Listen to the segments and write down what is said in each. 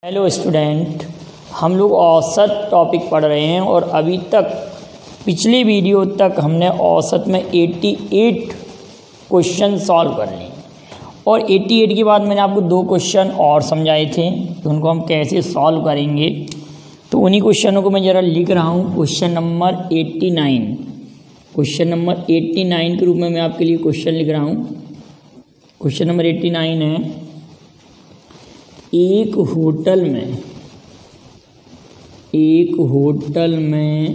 Hello student, हम लोग औसत टॉपिक पढ़ रहे हैं और अभी तक पिछली वीडियो तक हमने औसत में 88 क्वेश्चन सॉल्व कर लिए और 88 के बाद मैंने आपको 2 क्वेश्चन और समझाए थे कि उनको हम कैसे सॉल्व करेंगे। तो उन्हीं क्वेश्चनों को मैं ज़रा लिख रहा हूँ। क्वेश्चन नंबर 89 के रूप में मैं आपके लिए क्वेश्चन लिख रहा हूँ। क्वेश्चन नंबर 89 है, एक होटल में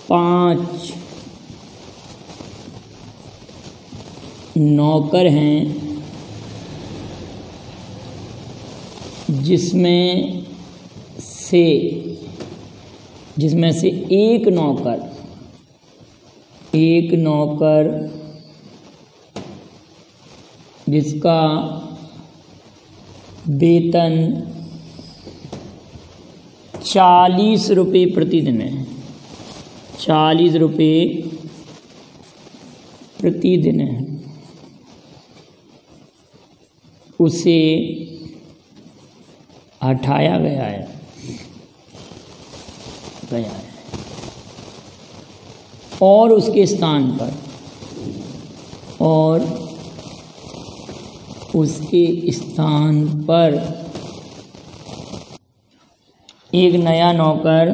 5 नौकर हैं, जिसमें से एक नौकर जिसका वेतन 40 रुपये प्रतिदिन है, 40 रुपये प्रतिदिन है, उसे हटाया गया है और उसके स्थान पर एक नया नौकर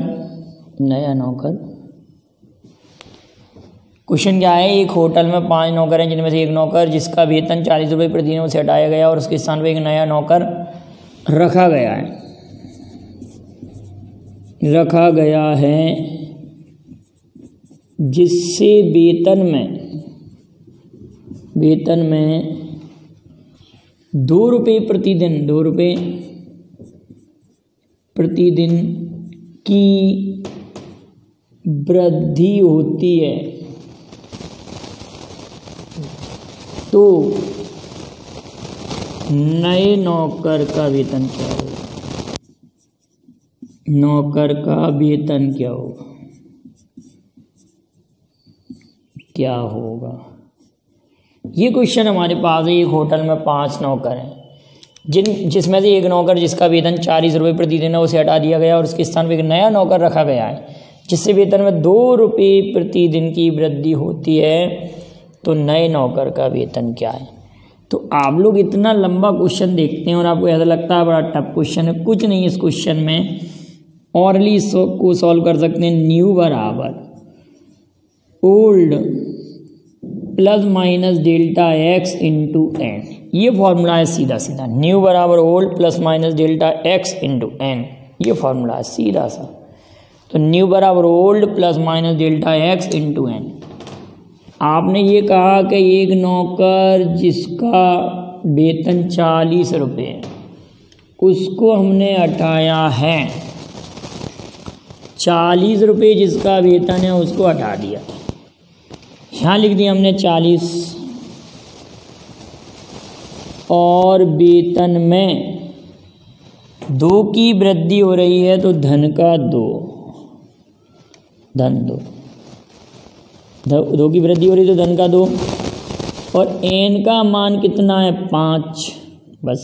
क्वेश्चन क्या है, एक होटल में 5 नौकर हैं, जिनमें से एक नौकर जिसका वेतन 40 रुपये प्रतिदिन उसे हटाया गया और उसके स्थान पर एक नया नौकर रखा गया है जिससे वेतन में 2 रुपये प्रतिदिन की वृद्धि होती है। तो नए नौकर का वेतन क्या होगा? ये क्वेश्चन हमारे पास है। एक होटल में 5 नौकर हैं, जिसमें से एक नौकर जिसका वेतन 40 रुपये प्रतिदिन है उसे हटा दिया गया और उसके स्थान पर एक नया नौकर रखा गया है जिससे वेतन में 2 रुपये प्रतिदिन की वृद्धि होती है। तो नए नौकर का वेतन क्या है? तो आप लोग इतना लंबा क्वेश्चन देखते हैं और आपको ऐसा लगता है बड़ा टफ क्वेश्चन है। कुछ नहीं है इस क्वेश्चन में, ऑरली को सॉल्व कर सकते हैं। न्यू बराबर old plus minus delta x into N, ये फॉर्मूला है सीधा। न्यू बराबर old plus minus delta x into N, ये फॉर्मूला है सीधा सा। तो न्यू बराबर old plus minus delta x into N. आपने ये कहा कि एक नौकर जिसका वेतन 40 रुपये है उसको हमने हटाया है, 40 रुपये जिसका वेतन है उसको हटा दिया। यहाँ लिख दिया हमने 40 और वेतन में 2 की वृद्धि हो रही है तो धन का 2 की वृद्धि हो रही है तो धन का 2 और एन का मान कितना है 5। बस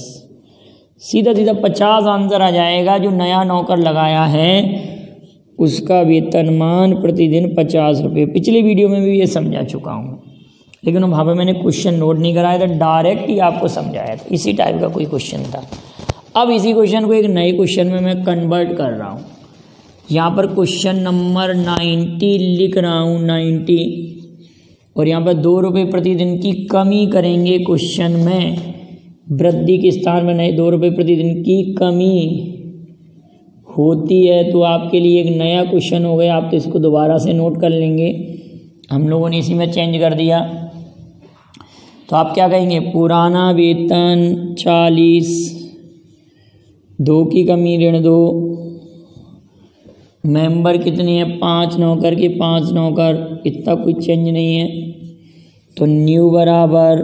सीधा 50 आंसर आ जाएगा। जो नया नौकर लगाया है उसका वेतनमान प्रतिदिन 50 रुपये। पिछले वीडियो में भी ये समझा चुका हूँ, लेकिन वहाँ पर मैंने क्वेश्चन नोट नहीं कराया था, डायरेक्ट ही आपको समझाया था। इसी टाइप का कोई क्वेश्चन था। अब इसी क्वेश्चन को एक नए क्वेश्चन में मैं कन्वर्ट कर रहा हूँ। यहाँ पर क्वेश्चन नंबर 90 लिख रहा हूँ, 90, और यहाँ पर 2 रुपये प्रतिदिन की कमी करेंगे। क्वेश्चन में वृद्धि के स्थान में नए 2 रुपये प्रतिदिन की कमी होती है। तो आपके लिए एक नया क्वेश्चन हो गया। आप तो इसको दोबारा से नोट कर लेंगे, हम लोगों ने इसी में चेंज कर दिया। तो आप क्या कहेंगे, पुराना वेतन 40, 2 की कमी ऋण 2, मेंबर कितने हैं 5 नौकर के 5 नौकर, इतना कोई चेंज नहीं है। तो न्यू बराबर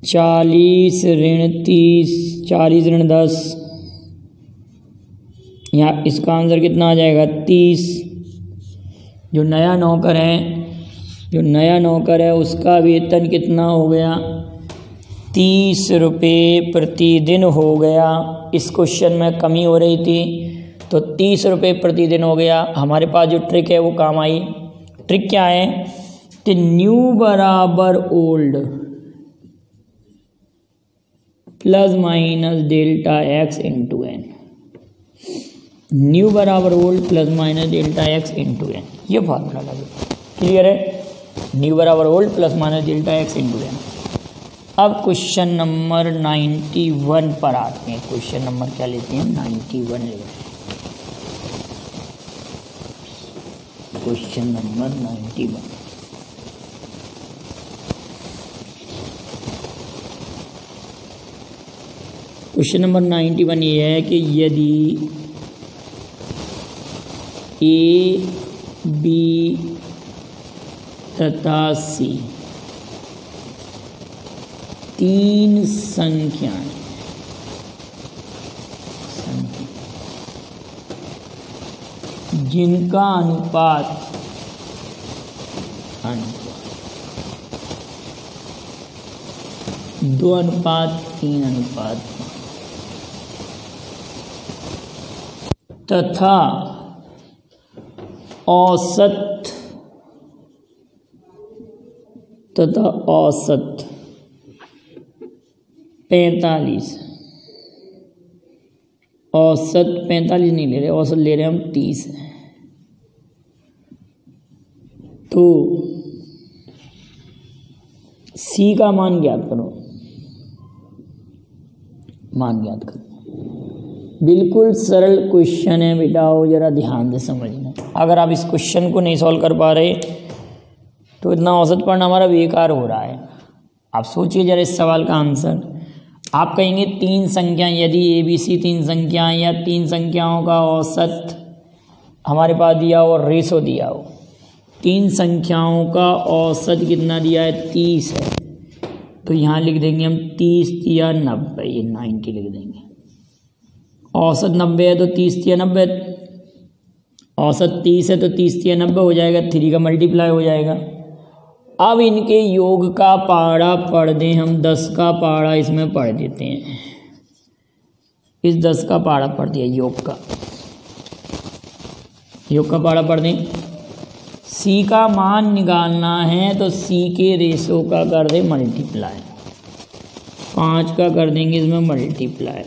40 ऋण 30, 40 ऋण 10, यहाँ इसका आंसर कितना आ जाएगा 30। जो नया नौकर है उसका वेतन कितना हो गया 30 रुपये प्रतिदिन हो गया। इस क्वेश्चन में कमी हो रही थी तो 30 रुपये प्रतिदिन हो गया। हमारे पास जो ट्रिक है वो काम आई। ट्रिक क्या है कि न्यू बराबर old plus minus delta x into n. New बराबर old plus minus delta x into N, ये फार्मूला लगे। क्लियर है? न्यू बराबर old plus minus delta x into n. अब क्वेश्चन नंबर 91 पर आते हैं। क्वेश्चन नंबर क्या लेते हैं? 91 लेते हैं। Question number 91। क्वेश्चन नंबर 91 ये है कि यदि ए बी तथा सी तीन संख्याएं जिनका अनुपात 2:3 तथा औसत 45, औसत 45 नहीं ले रहे, औसत ले रहे हम 30 है। तो सी का मान ज्ञात करो। मान ज्ञात करो। बिल्कुल सरल क्वेश्चन है बेटा, हो जरा ध्यान से समझना। अगर आप इस क्वेश्चन को नहीं सॉल्व कर पा रहे तो इतना औसत पढ़ना हमारा बेकार हो रहा है। आप सोचिए जरा इस सवाल का आंसर। आप कहेंगे तीन संख्याएं, यदि ए बी सी तीन संख्याएं या तीन संख्याओं का औसत हमारे पास दिया हो और रेशो दिया हो। तीन संख्याओं का औसत कितना दिया है? 30 है। तो यहाँ लिख देंगे हम 30 या 90, ये 90 लिख देंगे। औसत 90 है तो 30 या 90, औसत 30 है तो 30 या 90 हो जाएगा, 3 का मल्टीप्लाई हो जाएगा। अब इनके योग का पहाड़ा पढ़ दें हम, 10 का पहाड़ा इसमें पढ़ देते हैं। इस 10 का पहाड़ा पढ़ दिया, योग का पहाड़ा पढ़ दें। सी का मान निकालना है तो सी के रेशो का कर दें मल्टीप्लाई, 5 का कर देंगे इसमें मल्टीप्लाई,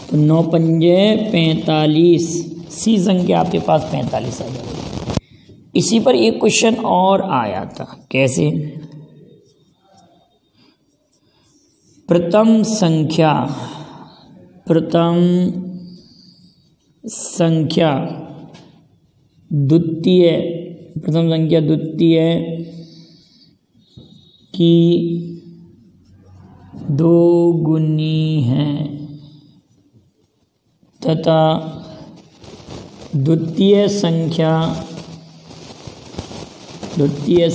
तो 9 पंजे 45। सी संख्या आपके पास 45 आ जाएगी। इसी पर एक क्वेश्चन और आया था। कैसे? प्रथम संख्या द्वितीय की दो गुनी है तथा द्वितीय संख्या तृतीय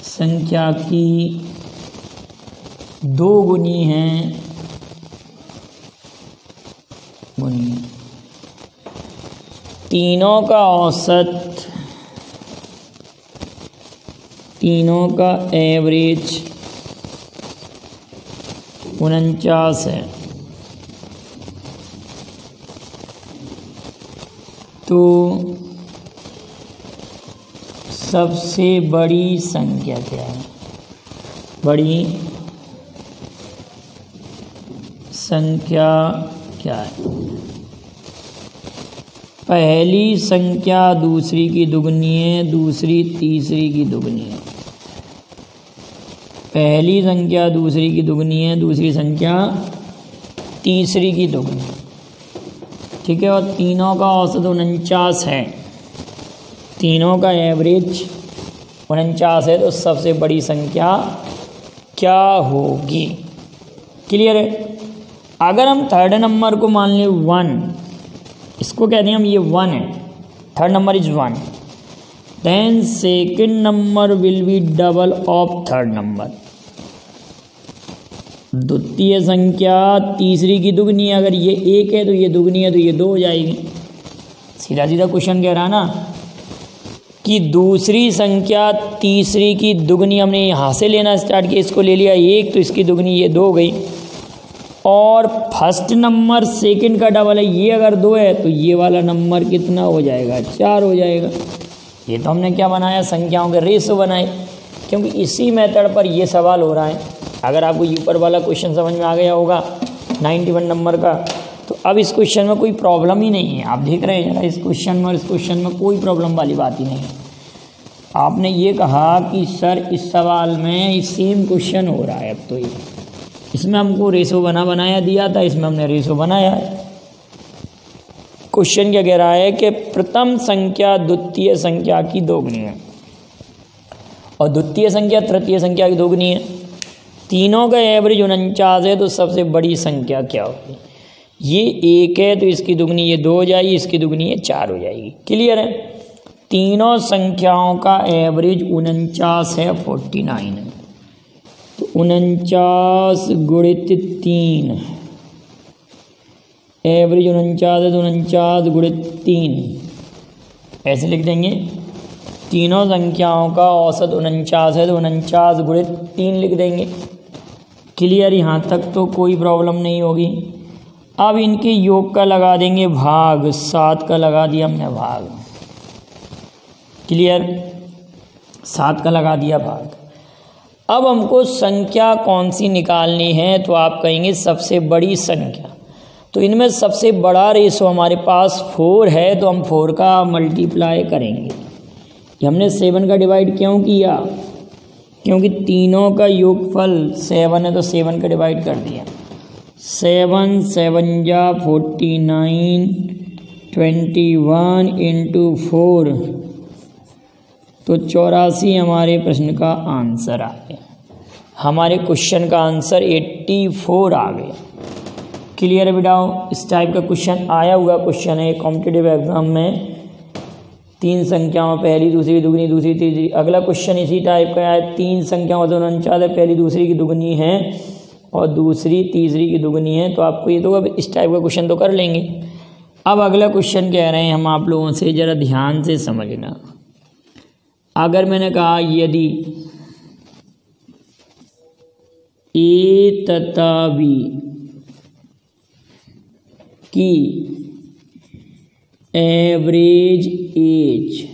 संख्या की दो गुनी है। तीनों का औसत, तीनों का एवरेज 49 है। तो सबसे बड़ी संख्या क्या है? बड़ी संख्या क्या है? पहली संख्या दूसरी की दुगनी है, दूसरी तीसरी की दुगनी है। पहली संख्या दूसरी की दुगनी है, दूसरी संख्या तीसरी की दुगनी, ठीक है। और तीनों का औसत 49 है, तीनों का एवरेज 49 है। तो सबसे बड़ी संख्या क्या होगी? क्लियर है? अगर हम थर्ड नंबर को मान लें 1, इसको कहते हैं हम ये 1 है, third number is 1, then second number will be double of third number. द्वितीय संख्या तीसरी की दुगनी है, अगर ये 1 है तो ये दुगनी है तो ये 2 हो जाएगी। सीधा सीधा क्वेश्चन कह रहा है ना। कि दूसरी संख्या तीसरी की दुगनी, हमने यहाँ से लेना स्टार्ट किया, इसको ले लिया 1 तो इसकी दुगनी ये 2 हो गई, और फर्स्ट नंबर सेकंड का डबल है, ये अगर 2 है तो ये वाला नंबर कितना हो जाएगा, 4 हो जाएगा। ये तो हमने क्या बनाया, संख्याओं के रेशो बनाए, क्योंकि इसी मेथड पर ये सवाल हो रहा है। अगर आपको ऊपर वाला क्वेश्चन समझ में आ गया होगा 91 नंबर का, तो अब इस क्वेश्चन में कोई प्रॉब्लम ही नहीं है। आप देख रहे हैं इस क्वेश्चन में और इस क्वेश्चन में कोई प्रॉब्लम वाली बात ही नहीं है। आपने ये कहा कि सर इस सवाल में सेम क्वेश्चन हो रहा है, अब तो ये इसमें हमको रेशो बनाया दिया था, इसमें हमने रेशो बनाया है। क्वेश्चन क्या कह रहा है कि प्रथम संख्या द्वितीय संख्या की दोगुनी है और द्वितीय संख्या तृतीय संख्या की दोगुनी है। तीनों का एवरेज 49 है, तो सबसे बड़ी संख्या क्या होगी? ये 1 है तो इसकी दुगनी ये 2 हो जाएगी, इसकी दुगनी ये 4 हो जाएगी। क्लियर है? तीनों संख्याओं का एवरेज 49 है, 49 है, तो 49 गुणित 3, एवरेज 49 है तो 49 गुणित 3 ऐसे लिख देंगे। तीनों संख्याओं का औसत 49 है तो 49 गुणित 3 लिख देंगे। क्लियर? यहाँ तक तो कोई प्रॉब्लम नहीं होगी। अब इनके योग का लगा देंगे भाग, 7 का लगा दिया हमने भाग। क्लियर? 7 का लगा दिया भाग। अब हमको संख्या कौन सी निकालनी है, तो आप कहेंगे सबसे बड़ी संख्या। तो इनमें सबसे बड़ा रेशो हमारे पास 4 है, तो हम 4 का मल्टीप्लाई करेंगे। ये हमने 7 का डिवाइड क्यों किया? क्योंकि तीनों का योगफल 7 है, तो 7 का डिवाइड कर दिया। 7 7 जा 49, 21 इंटू 4, तो 84 हमारे प्रश्न का आंसर आ गया। हमारे क्वेश्चन का आंसर 84 आ गया। क्लियर है बेटाओ? इस टाइप का क्वेश्चन आया हुआ क्वेश्चन है कॉम्पिटिटिव एग्जाम में। 3 संख्याओं, पहली दूसरी दुगनी दूसरी तीसरी। अगला क्वेश्चन इसी टाइप का है, 3 संख्याओं तो 49 है, पहली दूसरी की दुगनी है और दूसरी तीसरी की दुगनी है। तो आपको ये तो अब इस टाइप का क्वेश्चन तो कर लेंगे। अब अगला क्वेश्चन कह रहे हैं हम आप लोगों से, ज़रा ध्यान से समझना। अगर मैंने कहा यदि ए तथा बी की एवरेज एज,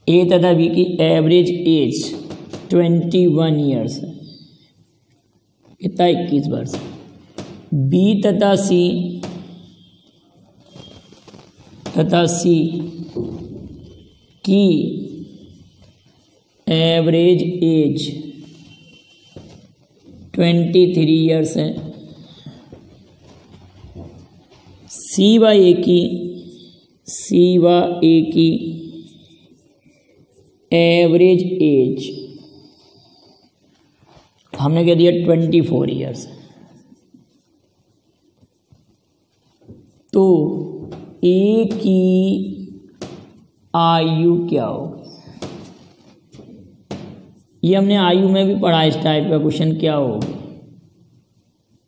ए तथा बी की एवरेज एज 21 ईयर्स है, कितना 21 वर्ष। बी तथा सी की एवरेज एज 23 ईयर्स है। सी व ए की एवरेज एज हमने कह दिया 24 ईयर्स। तो ए की आयु क्या होगी? ये हमने आयु में भी पढ़ा इस टाइप का क्वेश्चन क्या होगी।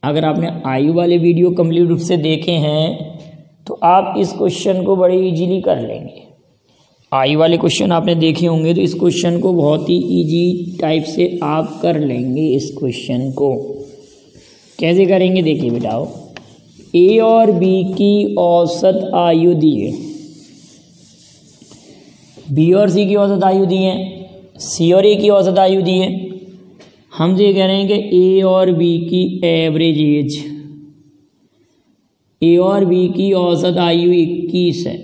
अगर आपने आयु वाले वीडियो कंप्लीट रूप से देखे हैं तो आप इस क्वेश्चन को बड़े इजीली कर लेंगे। आयु वाले क्वेश्चन आपने देखे होंगे तो इस क्वेश्चन को बहुत ही इजी टाइप से आप कर लेंगे। इस क्वेश्चन को कैसे करेंगे देखिए बेटाओ। ए और बी की औसत आयु दी है, बी और सी की औसत आयु दी है, सी और ए की औसत आयु दी है। हम ये कह रहे हैं कि ए और बी की एवरेज एज, ए और बी की औसत आयु 21 है,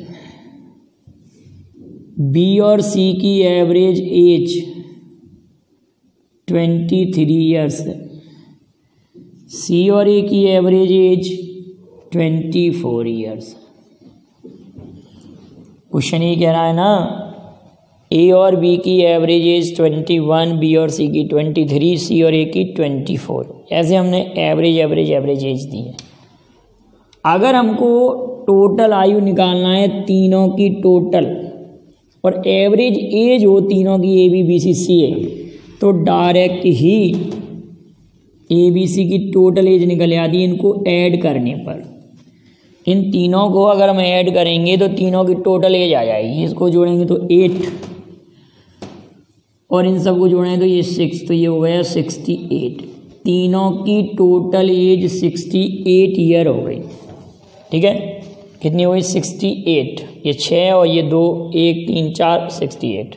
बी और सी की एवरेज एज 23 ईयर्स है, सी और ए की एवरेज एज 24 ईयर्स। क्वेश्चन ये कह रहा है ना, ए और बी की एवरेज एज 21, बी और सी की 23, सी और ए की 24। ऐसे हमने एवरेज एज दी है। अगर हमको टोटल आयु निकालना है तीनों की टोटल और एवरेज एज हो तीनों की, ए बी बी सी सी ए, तो direct he A B C की टोटल एज निकल आती है इनको ऐड करने पर। इन तीनों को अगर हम ऐड करेंगे तो तीनों की टोटल एज आ जाएगी। इसको जोड़ेंगे तो 8 और इन सबको जोड़ेंगे तो ये 6, तो ये हो गया 68। तीनों की टोटल एज 68 ईयर हो गई। ठीक है, कितनी हो गई? 68। ये 6 और ये 2, 1 3 4 68।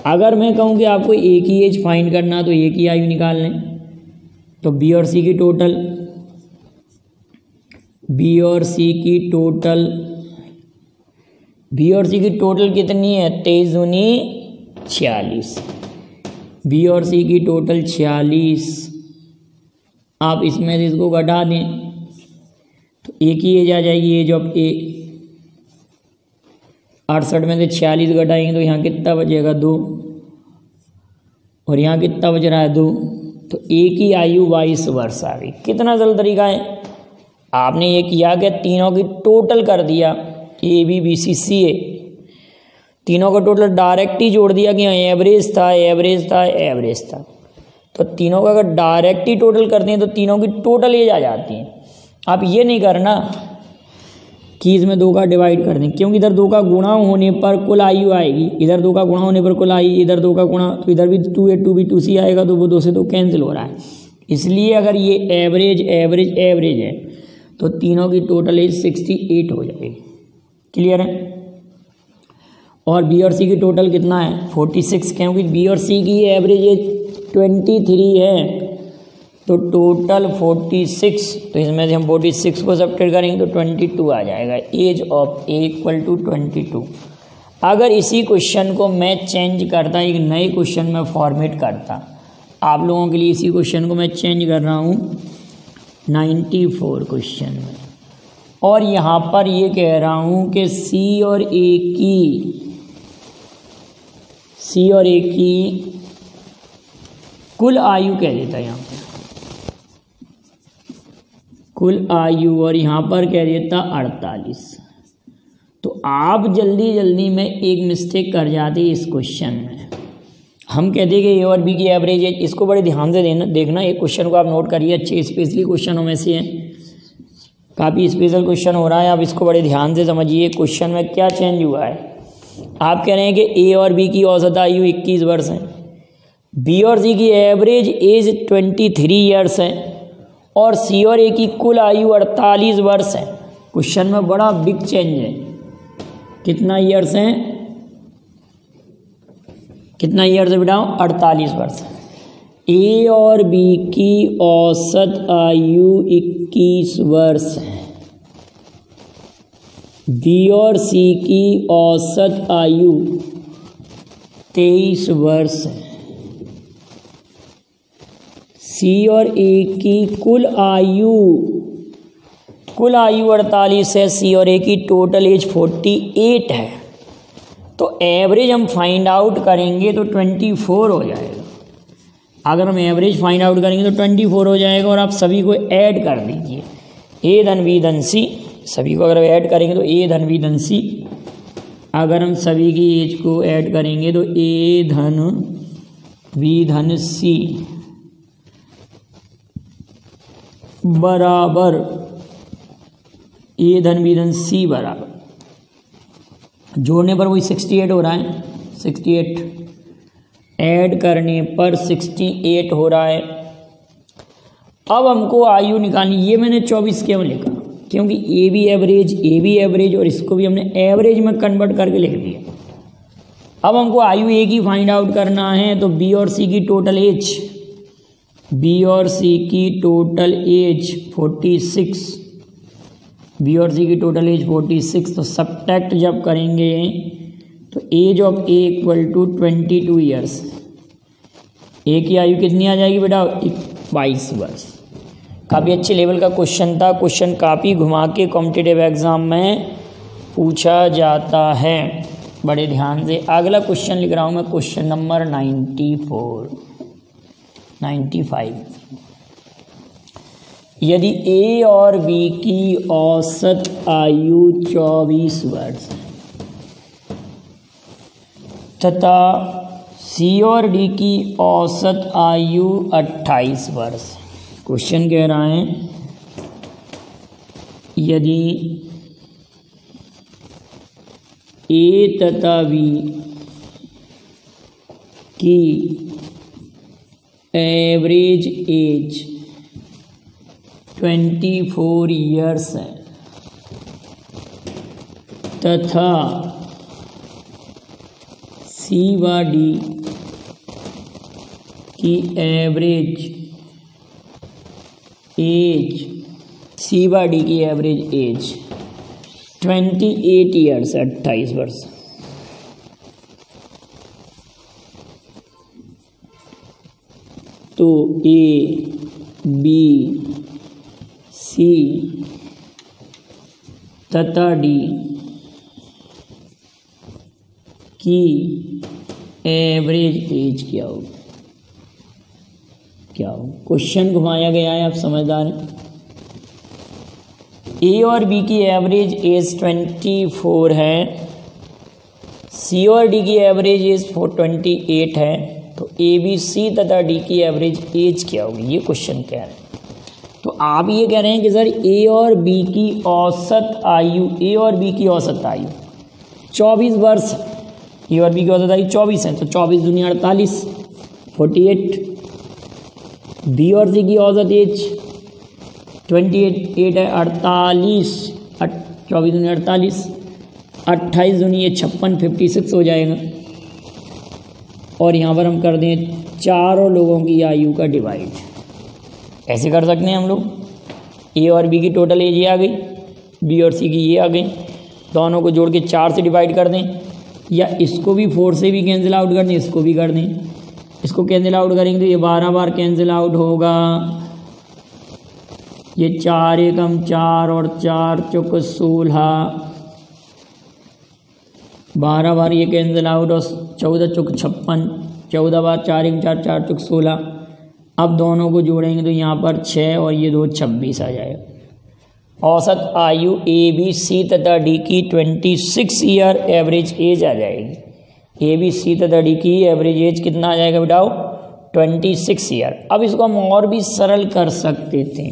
अगर मैं कहूँ कि आपको एक ही एज फाइंड करना तो एक ही आयु निकाल लें, तो बी और सी की टोटल कितनी है? 23 दूनी 46। बी और सी की टोटल 46। आप इसमें से इसको घटा दें तो एक ही एज आ जाएगी, एज ऑफ ए। 68 में से 46 घटाएंगे तो यहाँ कितना बचेगा? 2। और यहाँ कितना बच रहा है? 2। तो एक ही आयु 22 वर्ष आ गई। कितना सरल तरीका है। आपने ये किया कि तीनों की टोटल कर दिया, ए बी बी सी सी ए, तीनों का टोटल डायरेक्ट ही जोड़ दिया कि एवरेज था। तो तीनों का अगर डायरेक्ट ही टोटल करते हैं तो तीनों की टोटल एज आ जाती है। आप ये नहीं करना कि इसमें 2 का डिवाइड कर दें, क्योंकि इधर 2 का गुणा होने पर कुल आयु आएगी, इधर 2 का गुणा होने पर कुल आयु, इधर 2 का गुणा तो इधर भी 2A 2B 2C आएगा, तो वो 2 से 2 कैंसिल हो रहा है। इसलिए अगर ये एवरेज है तो तीनों की टोटल एज 68 हो जाएगी। क्लियर है। और बी और सी की टोटल कितना है? 46, क्योंकि बी और सी की एवरेज एज 23 है, तो टोटल 46। तो इसमें से हम 46 को सब्ट्रैक्ट करेंगे तो 22 आ जाएगा। Age of A equal to 22। अगर इसी क्वेश्चन को मैं चेंज करता, एक नए क्वेश्चन में फॉर्मेट करता, आप लोगों के लिए इसी क्वेश्चन को मैं चेंज कर रहा हूँ 94 क्वेश्चन में, और यहाँ पर ये कह रहा हूँ कि सी और ए की कुल आयु कह देता है यहाँ पर, कुल आयु, और यहाँ पर कह देता 48। तो आप जल्दी में एक मिस्टेक कर जाते इस क्वेश्चन में। हम कहते हैं कि ए और बी की एवरेज है। इसको बड़े ध्यान से देखना, एक क्वेश्चन को आप नोट करिए, अच्छे स्पेशली क्वेश्चनों में से है, काफ़ी स्पेशल क्वेश्चन हो रहा है। आप इसको बड़े ध्यान से समझिए, क्वेश्चन में क्या चेंज हुआ है। आप कह रहे हैं कि ए और बी की औसत आयु 21 वर्ष है, बी और सी की एवरेज एज 23 ईयर्स है, और सी और ए की कुल आयु 48 वर्ष है। क्वेश्चन में बड़ा बिग चेंज है। कितना ईयर्स है? कितना ईयर्स है बेटा? 48 वर्ष। ए और बी की औसत आयु 21 वर्ष है, बी और सी की औसत आयु 23 वर्ष है। सी और ए की कुल आयु 48 है, सी और ए की टोटल एज 48 है। तो एवरेज हम फाइंड आउट करेंगे तो 24 हो जाएगा। अगर हम एवरेज फाइंड आउट करेंगे तो 24 हो जाएगा, और आप सभी को ऐड कर दीजिए, ए धन बी धन सी, सभी को अगर ऐड करेंगे तो ए धन बी धन सी। अगर हम सभी की एज को ऐड करेंगे तो ए धन बी धन सी बराबर ए धन बी धन सी बराबर, जोड़ने पर वही 68 हो रहा है, 68 ऐड करने पर 68 हो रहा है। अब हमको आयु निकालनी, ये मैंने 24 क्यों लिखा? क्योंकि ए बी एवरेज और इसको भी हमने एवरेज में कन्वर्ट करके लिख दिया। अब हमको आयु ए की फाइंड आउट करना है, तो बी और सी की टोटल एज, बी और सी की टोटल एज 46, बी और सी की टोटल एज 46। तो सब्ट्रैक्ट जब करेंगे तो age of A equal to 22 years. A की आयु कितनी आ जाएगी बेटा? 22 वर्ष। काफ़ी अच्छे लेवल का क्वेश्चन था। क्वेश्चन काफ़ी घुमा के कॉम्पिटिटिव एग्जाम में पूछा जाता है, बड़े ध्यान से। अगला क्वेश्चन लिख रहा हूँ मैं, क्वेश्चन नंबर 95। यदि ए और बी की औसत आयु 24 वर्ष तथा सी और डी की औसत आयु 28 वर्ष, क्वेश्चन कह रहा है यदि ए तथा बी की एवरेज एज 24 ईयर्स है तथा सी व डी की एवरेज एज सी व डी की एवरेज एज 28 ईयर्स 28 वर्ष, तो ए बी सी तथा डी की एवरेज एज क्या होगी? क्या हो? क्वेश्चन घुमाया गया है, आप समझदार हैं। ए और बी की एवरेज एज 24 है, सी और डी की एवरेज एज 28 है, तो ए बी सी तथा डी की एवरेज एज क्या होगी? ये क्वेश्चन कह रहे हैं। तो आप ये कह रहे हैं कि सर ए और बी की औसत आयु, ए और बी की औसत आयु 24 वर्ष, ए और बी की औसत आयु 24 है, तो 24 दूनी 48, 48। बी और सी की औसत एज 28 है, 48, 24 दूनी 48, 28 दूनी ये 56, 56 हो जाएगा। और यहाँ पर हम कर दें चारों लोगों की आयु का डिवाइड, ऐसे कर सकते हैं हम लोग। ए और बी की टोटल एज ये आ गई, बी और सी की ये आ गई, दोनों को जोड़ के 4 से डिवाइड कर दें, या इसको भी 4 से भी कैंसिल आउट कर दें, इसको भी कर दें। इसको कैंसिल आउट करेंगे तो ये 12 बार कैंसिल आउट होगा, ये 4 एकम 4 और 4 चौक 16, 12 बार ये कैंसिल आउट और 14 चौक 56, 14 बार 4 एकम 4 4 चौक 16। अब दोनों को जोड़ेंगे तो यहाँ पर 6 और ये 2 26 आ जाएगा। औसत आयु ए बी सी तथा डी की 26 ईयर एवरेज एज आ जाएगी। ए बी सी तथा डी की एवरेज एज कितना आ जाएगा बेटाओ? 26 ईयर। अब इसको हम और भी सरल कर सकते थे,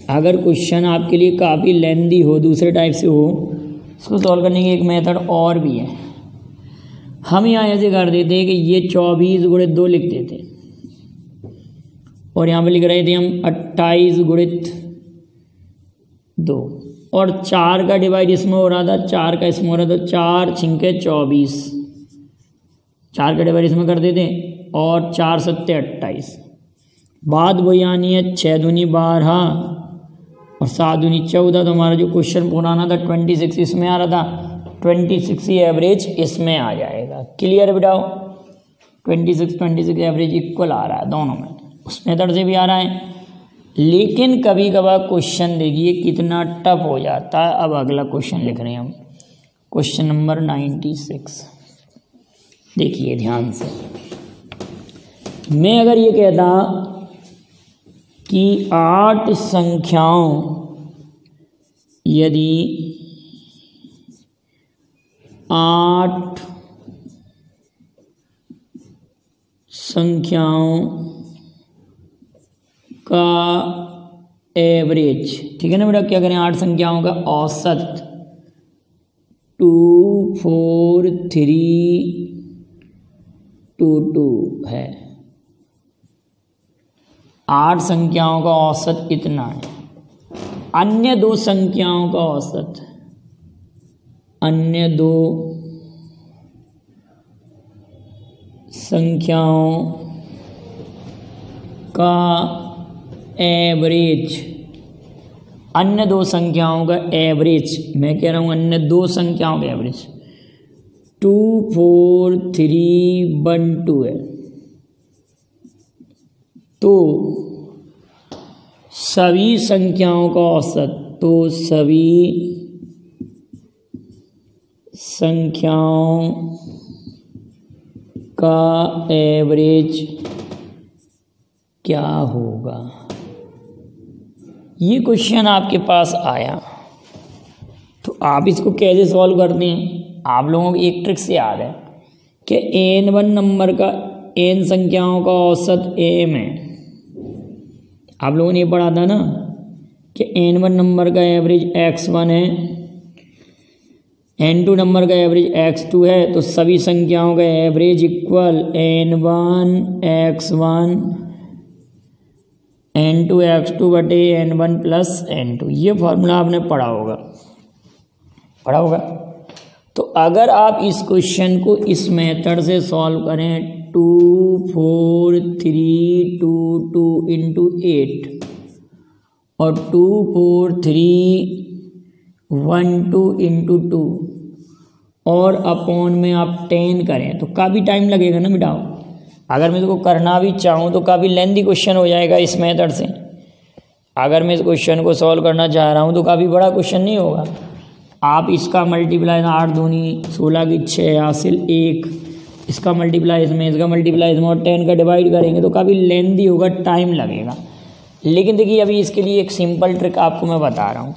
अगर क्वेश्चन आपके लिए काफ़ी लेंदी हो, दूसरे टाइप से हो, इसको सॉल्व करने की एक मेथड और भी है। हम यहाँ ऐसे कर देते हैं कि ये 24 गुणित 2 लिख देते और यहाँ पे लिख रहे थे हम 28 गुणित 2, और 4 का डिवाइड इसमें हो रहा था, 4 का इसमें हो रहा था, 4 छिंके 24, 4 का डिवाइड इसमें कर देते और 4 सत्ते 28। बात वही आनी है, 6 दूनी 12 और 7 दूनी 14। तो हमारा जो क्वेश्चन पुराना था 26 इसमें आ रहा था, 26 ही एवरेज इसमें आ जाएगा। क्लियर बेटाओ? 26 एवरेज इक्वल आ रहा है दोनों में, उस मेथड से भी आ रहा है। लेकिन कभी कभार क्वेश्चन देखिए कितना टफ हो जाता है। अब अगला क्वेश्चन लिख रहे हैं हम, क्वेश्चन नंबर 96। देखिए ध्यान से, मैं अगर ये कहता कि 8 संख्याओं, यदि 8 संख्याओं का एवरेज, ठीक है ना बेटा, क्या करें? 8 संख्याओं का औसत 2 4 3 2 2 है। 8 संख्याओं का औसत इतना है। अन्य 2 संख्याओं का औसत, अन्य 2 संख्याओं का एवरेज, अन्य 2 संख्याओं का एवरेज, मैं कह रहा हूँ अन्य 2 संख्याओं का एवरेज 2 4 3 1 2 है। तो सभी संख्याओं का औसत, तो सभी संख्याओं का एवरेज क्या होगा? ये क्वेश्चन आपके पास आया तो आप इसको कैसे सॉल्व करते हैं? आप लोगों को एक ट्रिक से याद है कि n1 नंबर का n संख्याओं का औसत m है। आप लोगों ने ये पढ़ा था ना कि n1 नंबर का एवरेज x1 है, n2 नंबर का एवरेज x2 है, तो सभी संख्याओं का average equal n1 x1 n2 x2 बटे n1 प्लस n2। ये फॉर्मूला आपने पढ़ा होगा। तो अगर आप इस क्वेश्चन को इस मेथड से सॉल्व करें 2 4 3 2 2 इंटू 8 और 2 4 3 1 2 इंटू 2 और अपॉन में आप 10 करें तो काफ़ी टाइम लगेगा ना बेटा। अगर मैं इसको करना भी चाहूँ तो काफ़ी लेंथी क्वेश्चन हो जाएगा इस मेथड से। अगर मैं इस क्वेश्चन को सॉल्व करना चाह रहा हूँ तो काफ़ी बड़ा क्वेश्चन नहीं होगा। आप इसका मल्टीप्लाई 8 दूनी 16 की 6 हासिल 1, इसका मल्टीप्लाई इसमें और 10 का डिवाइड करेंगे तो काफ़ी लेंथी होगा, टाइम लगेगा। लेकिन देखिए अभी इसके लिए एक सिंपल ट्रिक आपको मैं बता रहा हूँ।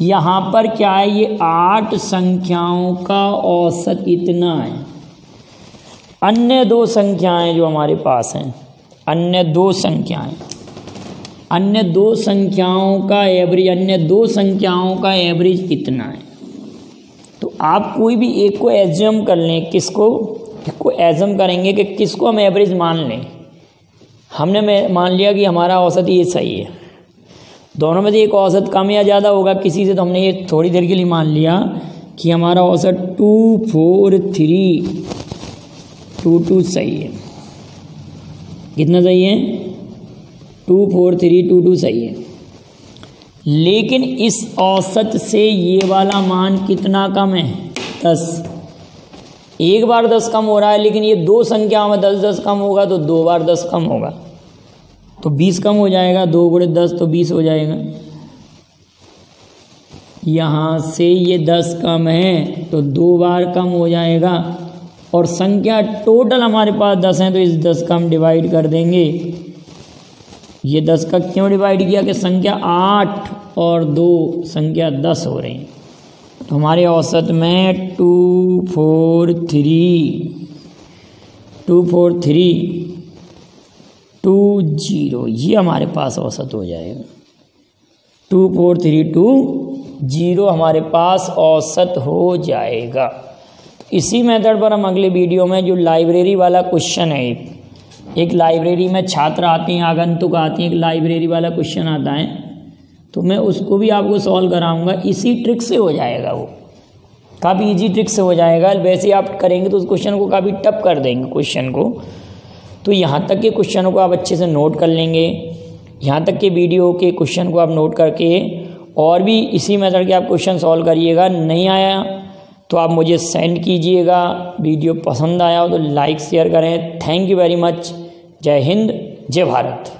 यहाँ पर क्या है, ये 8 संख्याओं का औसत इतना है। अन्य 2 संख्याएं जो हमारे पास हैं, अन्य दो संख्याओं का एवरेज कितना है। तो आप कोई भी एक को एज्यूम कर लें, एक को एज्यूम करेंगे कि किसको हम एवरेज मान लें। हमने मान लिया कि हमारा औसत ये सही है, दोनों में से एक औसत कम या ज़्यादा होगा किसी से, तो हमने ये थोड़ी देर के लिए मान लिया कि हमारा औसत 2 4 3 2 2 सही है। कितना सही है? 2 4 3 2 2 सही है। लेकिन इस औसत से ये वाला मान कितना कम है? 10। एक बार 10 कम हो रहा है, लेकिन ये 2 संख्याओं में 10 10 कम होगा तो 2 बार 10 कम होगा तो 20 कम हो जाएगा। 2 गुणे 10 तो 20 हो जाएगा। यहाँ से ये 10 कम है तो 2 बार कम हो जाएगा और संख्या टोटल हमारे पास 10 है तो इस 10 का हम डिवाइड कर देंगे। ये 10 का क्यों डिवाइड किया कि संख्या 8 और 2 संख्या 10 हो रही है। तो हमारे औसत में 2 4 3 2 0 ये हमारे पास औसत हो जाएगा। 2 4 3 2 0 हमारे पास औसत हो जाएगा। इसी मेथड पर हम अगले वीडियो में जो लाइब्रेरी वाला क्वेश्चन है, एक लाइब्रेरी में छात्र आते हैं, आगंतुक आते हैं, एक लाइब्रेरी वाला क्वेश्चन आता है तो मैं उसको भी आपको सॉल्व कराऊंगा। इसी ट्रिक से हो जाएगा, वो काफ़ी इजी ट्रिक से हो जाएगा। वैसे आप करेंगे तो उस क्वेश्चन को काफ़ी टफ कर देंगे क्वेश्चन को। तो यहाँ तक के क्वेश्चनों को आप अच्छे से नोट कर लेंगे, यहाँ तक के वीडियो के क्वेश्चन को आप नोट करके और भी इसी मेथड के आप क्वेश्चन सॉल्व करिएगा। नहीं आया तो आप मुझे सेंड कीजिएगा। वीडियो पसंद आया हो तो लाइक शेयर करें। Thank you very much. जय हिंद, जय भारत।